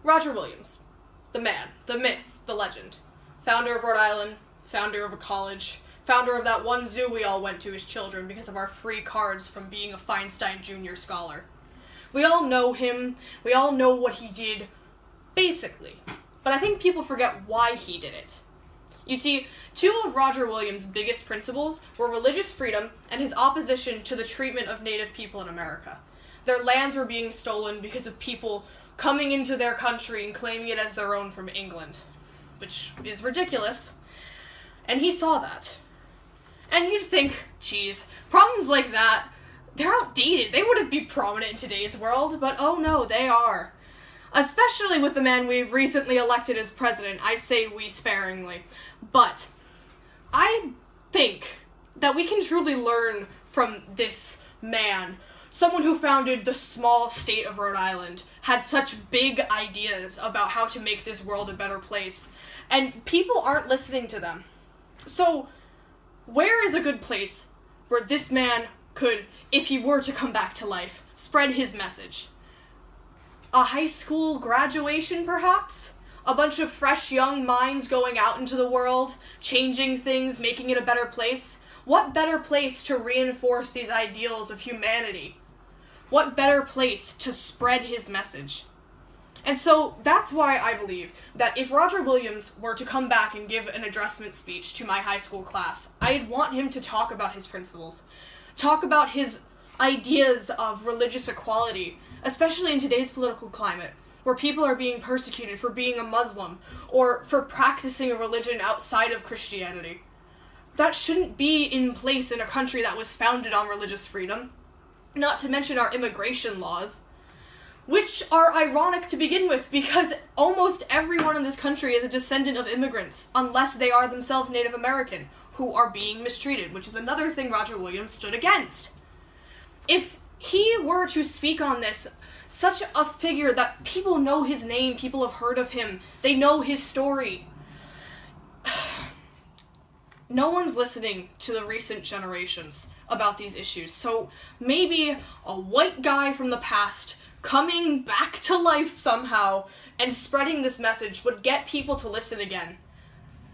Roger Williams. The man, the myth, the legend. Founder of Rhode Island, founder of a college, founder of that one zoo we all went to as children because of our free cards from being a Feinstein Jr. scholar. We all know him, we all know what he did, basically. But I think people forget why he did it. You see, two of Roger Williams' biggest principles were religious freedom and his opposition to the treatment of Native people in America. Their lands were being stolen because of people coming into their country and claiming it as their own from England, which is ridiculous. And he saw that. And you'd think, geez, problems like that, they're outdated. They wouldn't be prominent in today's world, but oh no, they are. Especially with the man we've recently elected as president. I say we sparingly. But I think that we can truly learn from this man, someone who founded the small state of Rhode Island, had such big ideas about how to make this world a better place, and people aren't listening to them. So, where is a good place where this man could, if he were to come back to life, spread his message? A high school graduation, perhaps? A bunch of fresh young minds going out into the world, changing things, making it a better place? What better place to reinforce these ideals of humanity? What better place to spread his message? And so that's why I believe that if Roger Williams were to come back and give an addressment speech to my high school class, I'd want him to talk about his principles, talk about his ideas of religious equality, especially in today's political climate, where people are being persecuted for being a Muslim or for practicing a religion outside of Christianity. That shouldn't be in place in a country that was founded on religious freedom, not to mention our immigration laws, which are ironic to begin with because almost everyone in this country is a descendant of immigrants, unless they are themselves Native American, who are being mistreated, which is another thing Roger Williams stood against. If he were to speak on this, such a figure that people know his name, people have heard of him, they know his story. No one's listening to the recent generations about these issues, so maybe a white guy from the past coming back to life somehow and spreading this message would get people to listen again.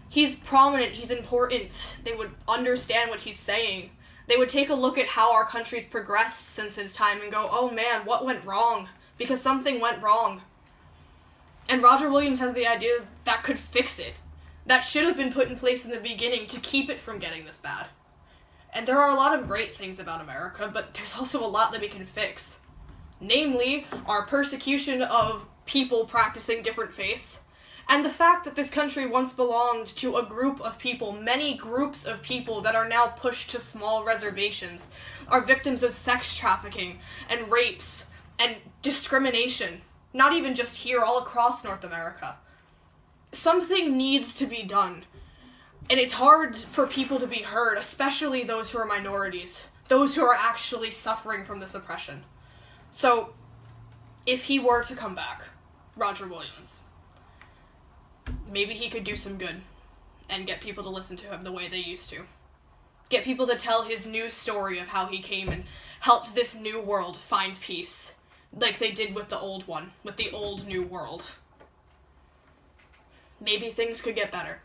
He's prominent, he's important, they would understand what he's saying. They would take a look at how our country's progressed since his time and go, oh man, what went wrong? Because something went wrong. And Roger Williams has the ideas that could fix it, that should have been put in place in the beginning to keep it from getting this bad. And there are a lot of great things about America, but there's also a lot that we can fix. Namely, our persecution of people practicing different faiths, and the fact that this country once belonged to a group of people, many groups of people that are now pushed to small reservations, are victims of sex trafficking and rapes and discrimination, not even just here, all across North America. Something needs to be done, and it's hard for people to be heard, especially those who are minorities, those who are actually suffering from this oppression. So, if he were to come back, Roger Williams, maybe he could do some good and get people to listen to him the way they used to. Get people to tell his new story of how he came and helped this new world find peace, like they did with the old one, with the old new world. Maybe things could get better.